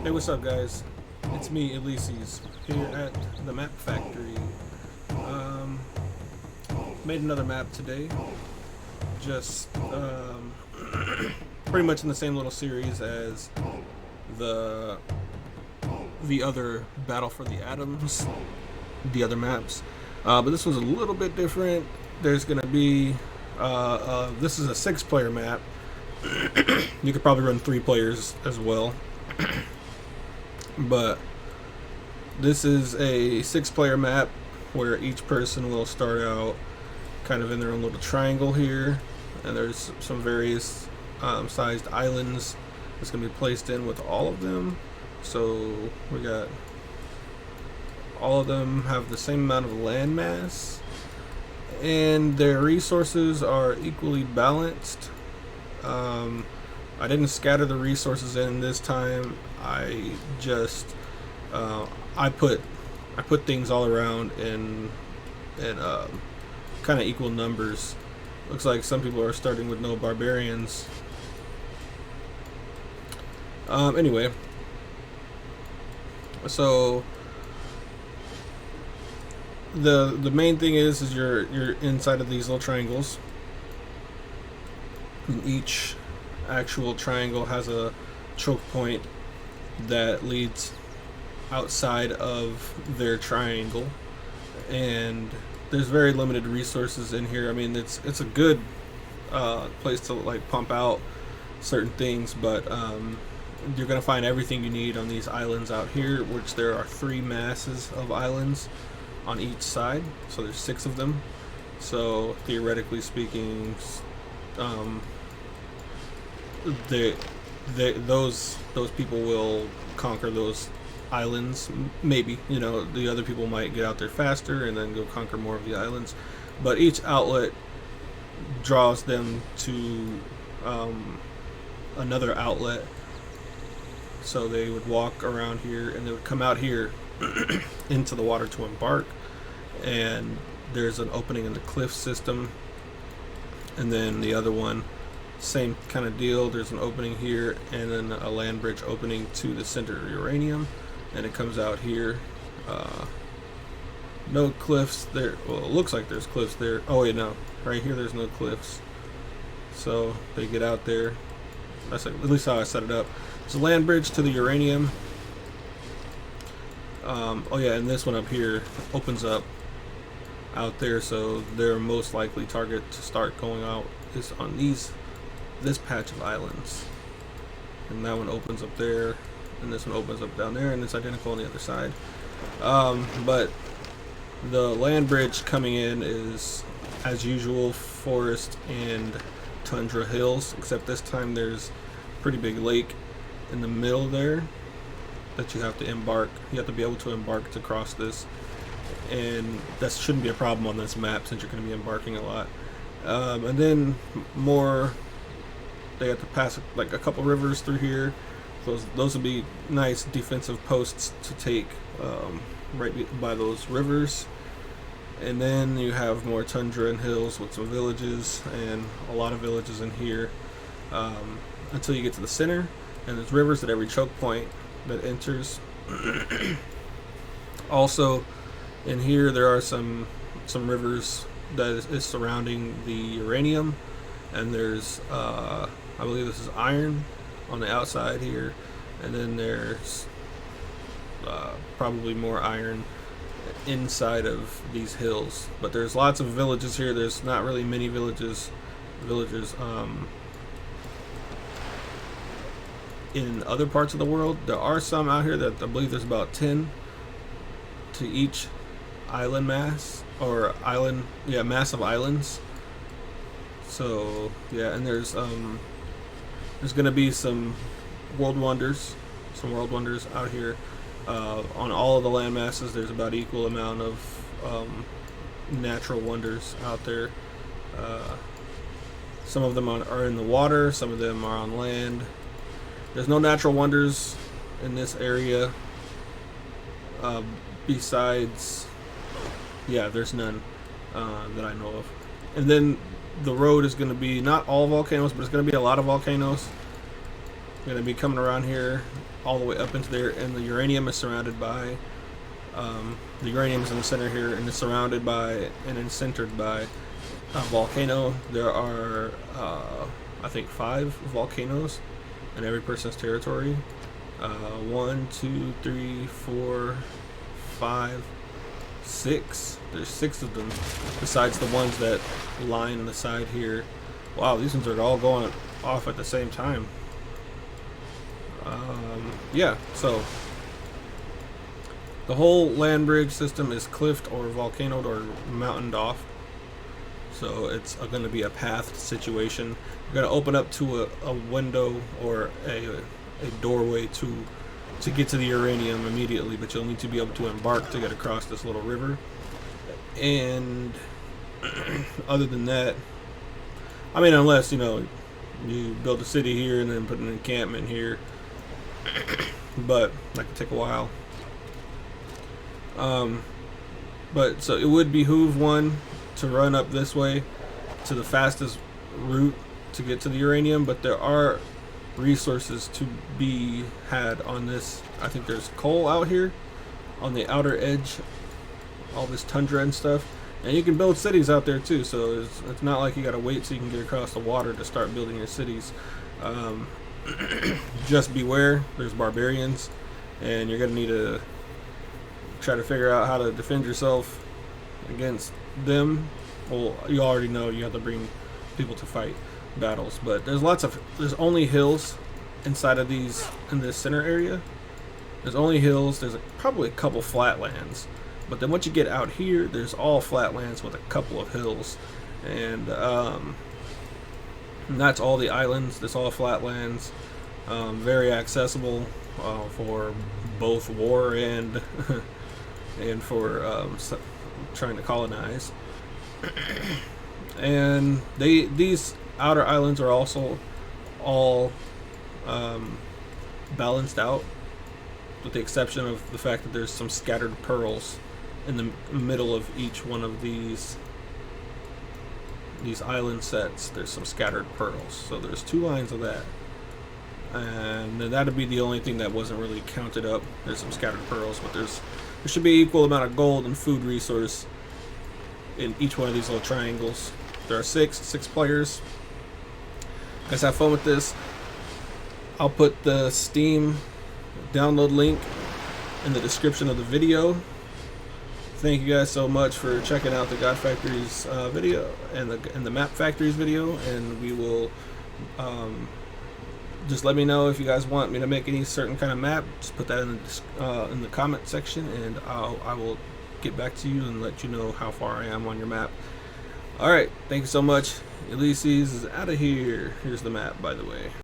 Hey, what's up, guys? It's me, Elises, here at the Map Factory. Um, Made another map today, just pretty much in the same little series as the the other Battle for the Atoms, the other maps. But this one's a little bit different. There's gonna be this is a six-player map. You could probably run three players as well, but this is a six-player map where each person will start out kind of in their own little triangle here, and there's some various sized islands that's going to be placed in with all of them. So we got all of them have the same amount of land mass, and their resources are equally balanced. I didn't scatter the resources in this time. I just I put things all around in kind of equal numbers. Looks like some people are starting with no barbarians. Anyway, so the main thing is you're inside of these little triangles. And each actual triangle has a choke point that leads outside of their triangle, and there's very limited resources in here. I mean, it's a good place to like pump out certain things, but you're gonna find everything you need on these islands out here, which there are three masses of islands on each side, so there's six of them. So theoretically speaking, um, they those people will conquer those islands. Maybe, you know, the other people might get out there faster and then go conquer more of the islands, but each outlet draws them to another outlet. So they would walk around here and they would come out here into the water to embark, and there's an opening in the cliff system, and then the other one, same kind of deal. There's an opening here and then a land bridge opening to the center of uranium, and it comes out here. No cliffs there. Well, it looks like there's cliffs there. Oh wait, no, right here there's no cliffs. So they get out there. That's at least how I set it up. It's a land bridge to the uranium. Oh yeah, and this one up here opens up out there, so their most likely target to start going out is on this patch of islands, and that one opens up there, and this one opens up down there, and it's identical on the other side. But the land bridge coming in is, as usual, forest and tundra hills, except this time there's a pretty big lake in the middle there that you have to embark. You have to be able to embark to cross this, and that shouldn't be a problem on this map since you're going to be embarking a lot. And then more, they have to pass like a couple rivers through here. Those would be nice defensive posts to take right by those rivers. And then you have more tundra and hills with some villages, and a lot of villages in here, until you get to the center, and there's rivers at every choke point that enters. Also in here there are some rivers that is surrounding the uranium, and there's I believe this is iron on the outside here, and then there's probably more iron inside of these hills. But there's lots of villages here. There's not really many villagers in other parts of the world. There are some out here that I believe there's about 10 to each island mass, or island, yeah, mass of islands. So yeah, and there's gonna be some world wonders out here. On all of the land masses there's about equal amount of natural wonders out there. Some of them are in the water, some of them are on land. There's no natural wonders in this area, besides, yeah, there's none that I know of. And then the road is going to be not all volcanoes, but it's going to be a lot of volcanoes. going to be coming around here all the way up into there, and the uranium is surrounded by the uranium is in the center here, and it's surrounded by and then centered by a volcano. There are I think 5 volcanoes in every person's territory. 1, 2, 3, 4, 5, 6. There's 6 of them besides the ones that line the side here. Wow, these ones are all going off at the same time. Yeah, so the whole land bridge system is cliffed or volcanoed or mountained off. So it's going to be a pathed situation. You're going to open up to a window or a doorway to get to the uranium immediately, but you'll need to be able to embark to get across this little river. And other than that, I mean, unless, you know, you build a city here and then put an encampment here, but that could take a while. But so it would behoove one to run up this way to the fastest route to get to the uranium, but there are resources to be had on this. I think there's coal out here on the outer edge, all this tundra and stuff, and you can build cities out there too, so it's not like you gotta wait so you can get across the water to start building your cities. Just beware, there's barbarians, and you're gonna need to try to figure out how to defend yourself against them. Well, you already know you have to bring people to fight battles, but there's only hills inside of these, in this center area. There's only hills. There's probably a couple flatlands, but then once you get out here, there's all flatlands with a couple of hills, and that's all the islands. That's all flatlands. Very accessible for both war and and for trying to colonize. And these outer islands are also all balanced out, with the exception of the fact that there's some scattered pearls in the middle of each one of these island sets. There's some scattered pearls, so there's 2 lines of that, and that'd be the only thing that wasn't really counted up. There's some scattered pearls, but there should be equal amount of gold and food resource in each one of these little triangles. There are 6 players. Guys, have fun with this. I'll put the Steam download link in the description of the video. Thank you guys so much for checking out the God Factories video and the Map Factories video, and we will just let me know if you guys want me to make any certain kind of map. Just put that in the comment section, and I will get back to you and let you know how far I am on your map. Alright, thank you so much. Ulysses is out of here. Here's the map, by the way.